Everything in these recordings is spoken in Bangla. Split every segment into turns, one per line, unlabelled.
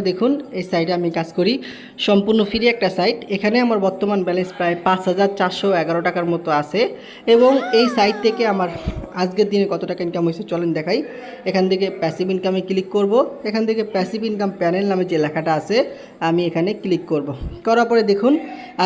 দেখুন এই সাইটে আমি কাজ করি সম্পূর্ণ ফ্রি একটা সাইট। এখানে আমার বর্তমান ব্যালেন্স প্রায় ৫,৪১১ টাকার মতো আছে এবং এই সাইট থেকে আমার আজকের দিনে কত টাকা ইনকাম হয়েছে চলেন দেখাই। এখান থেকে প্যাসিভ ইনকামে ক্লিক করব। এখান থেকে প্যাসিভ ইনকাম প্যানেল নামে যে লেখাটা আছে আমি এখানে ক্লিক করব। করার পরে দেখুন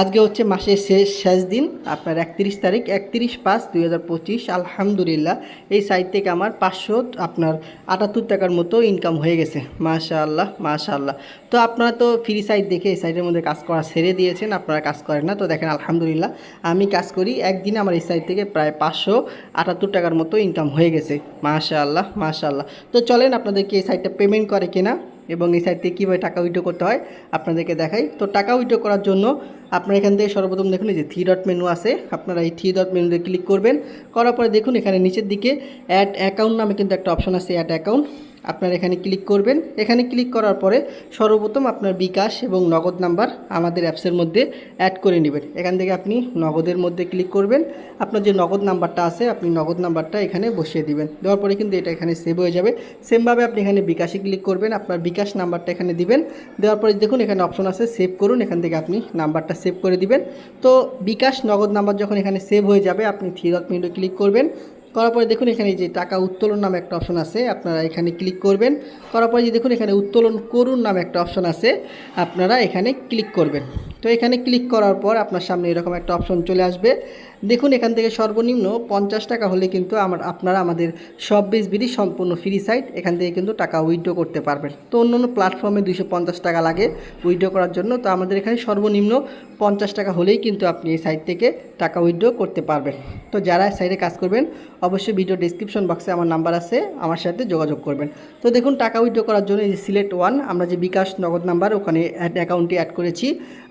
আজকে হচ্ছে মাসের শেষ দিন, আপনার ৩১ তারিখ ৩১/৫/২০২৫। আলহামদুলিল্লাহ এই সাইট থেকে আমার ৫78 টাকার মতো ইনকাম হয়ে গেছে। মাশাআল্লাহ মাশাআল্লাহ। তো আপনারা তো ফ্রি সাইট দেখে এই সাইটের মধ্যে কাজ করা ছেড়ে দিয়েছেন, আপনারা কাজ করেন না। তো দেখেন আলহামদুলিল্লাহ আমি কাজ করি, একদিনে আমার এই সাইট থেকে প্রায় ৫৭৮ টাকার মতো ইনকাম হয়ে গেছে। মাশাআল্লাহ মাশাআল্লাহ। তো চলেন আপনাদেরকে এই সাইটটা পেমেন্ট করে কিনা এবং এই সাইট থেকে কীভাবে টাকা উইথড্র করতে হয় আপনাদেরকে দেখাই। তো টাকা উইথড্র করার জন্য আপনারা এখান থেকে সর্বপ্রথম দেখুন এই যে 3 ডট মেনু আছে, আপনারা এই 3 ডট মেনুতে ক্লিক করবেন। করার পরে দেখুন এখানে নিচের দিকে অ্যাড অ্যাকাউন্ট নামে কিন্তু একটা অপশন আছে, অ্যাড অ্যাকাউন্ট। আপনারা এখানে ক্লিক করবেন। এখানে ক্লিক করার পরে সর্বপ্রথম আপনার বিকাশ এবং নগদ নাম্বার আমাদের অ্যাপসের মধ্যে অ্যাড করে নেবেন। এখান থেকে আপনি নগদের মধ্যে ক্লিক করবেন। আপনার যে নগদ নাম্বারটা আছে আপনি নগদ নাম্বারটা এখানে বসিয়ে দিবেন। দেওয়ার পরে কিন্তু এটা এখানে সেভ হয়ে যাবে। সেমভাবে আপনি এখানে বিকাশে ক্লিক করবেন, আপনার বিকাশ নাম্বারটা এখানে দিবেন। দেওয়ার পরে দেখুন এখানে অপশন আছে সেভ করুন, এখান থেকে আপনি নাম্বারটা সেভ করে দিবেন। তো বিকাশ নগদ নাম্বার যখন এখানে সেভ হয়ে যাবে আপনি 3 ডট মেনুতে ক্লিক করবেন। করার পরে দেখুন এখানে যে টাকা উত্তোলন নামে একটা অপশন আছে, আপনারা এখানে ক্লিক করবেন। করার পরে যে দেখুন এখানে উত্তোলন করুন নামে একটা অপশন আছে, আপনারা এখানে ক্লিক করবেন। তো এখানে ক্লিক করার পর আপনার সামনে এরকম একটা অপশন চলে আসবে। দেখুন এখান থেকে সর্বনিম্ন 50 টাকা হলে কিন্তু আপনারা আমাদের শপবিজ বিডি সম্পূর্ণ ফ্রি সাইট, এখান থেকে কিন্তু টাকা উইথড্র করতে পারবেন। তো অন্য প্ল্যাটফর্মে 250 টাকা লাগে উইথড্র করার জন্য, তো আমাদের এখানে সর্বনিম্ন 50 টাকা হলেই কিন্তু আপনি এই সাইট থেকে টাকা উইথড্র করতে পারবেন। তো যারা সাইটে কাজ করবেন অবশ্যই ভিডিও ডেসক্রিপশন বক্সে আমার নাম্বার আছে, আমার সাথে যোগাযোগ করবেন। তো দেখুন টাকা উইথড্র করার জন্য এই যে সিলেক্ট ওয়ান, আমরা যে বিকাশ নগদ নাম্বার ওখানে অ্যাড অ্যাকাউন্টটি অ্যাড করেছি।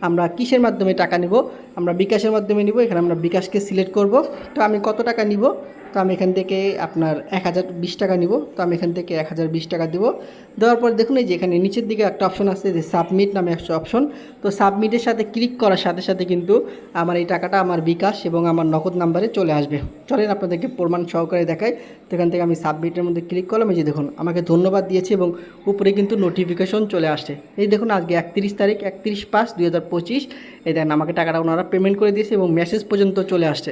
আমরা কিসের মাধ্যমে টাকা নেব, আমরা বিকাশের মাধ্যমে নিব। এখানে আমরা বিকাশকে সিলেক্ট করব। তো আমি কত টাকা নিব, তো আমি এখান থেকে আপনার 1020 টাকা নিব। তো আমি এখান থেকে 1020 টাকা দেবো। দেওয়ার পর দেখুন এই যে এখানে নিচের দিকে একটা অপশন আছে যে সাবমিট নামে একটা অপশন। তো সাবমিটের সাথে ক্লিক করার সাথে সাথে কিন্তু আমার এই টাকাটা আমার বিকাশ এবং আমার নগদ নাম্বারে চলে আসবে। চলেন আপনাদেরকে প্রমাণ সহকারে দেখাই। তো এখান থেকে আমি সাবমিটের মধ্যে ক্লিক করলাম, এই যে দেখুন আমাকে ধন্যবাদ দিয়েছে এবং উপরে কিন্তু নোটিফিকেশন চলে আসছে। এই দেখুন আজকে 31 তারিখ 31/5/2025। এই দেখেন আমাকে টাকাটা ওনারা পেমেন্ট করে দিয়েছে এবং মেসেজ পর্যন্ত চলে আসছে।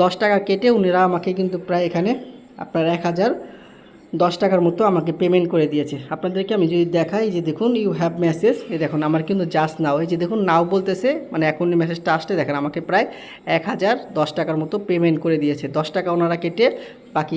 10 টাকা কেটে ওনারা আমাকে কিন্তু প্রায় এখানে আপনার 1010 টাকার মতো আমাকে পেমেন্ট করে দিয়েছে। আপনাদেরকে আমি যদি দেখাই যে দেখুন ইউ হ্যাভ মেসেজ, এই দেখুন আমার কিন্তু জাস্ট নাও, এই যে দেখুন নাও বলতেছে, মানে এখন মেসেজটা আসতে দেখেন আমাকে প্রায় 1010 টাকার মতো পেমেন্ট করে দিয়েছে। 10 টাকা ওনারা কেটে বাকি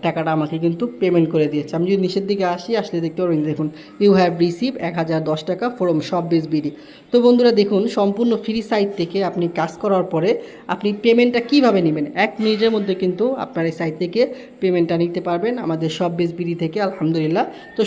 টাকাটা আমাকে কিন্তু পেমেন্ট করে দিয়েছে। আমি যদি নিচের দিকে আসলে দেখতে পারবেন দেখুন ইউ হ্যাভ রিসিভ 1010 টাকা ফ্রম শপবিজ বিডি। তো বন্ধুরা দেখুন সম্পূর্ণ ফ্রি সাইট থেকে আপনি কাজ করার পরে আপনি পেমেন্টটা কিভাবে নেবেন, 1 মিনিটের মধ্যে কিন্তু আপনার এই সাইট থেকে পেমেন্টটা নিতে পারবেন আমাদের শপবিজ বিডি থেকে। আলহামদুলিল্লাহ। তো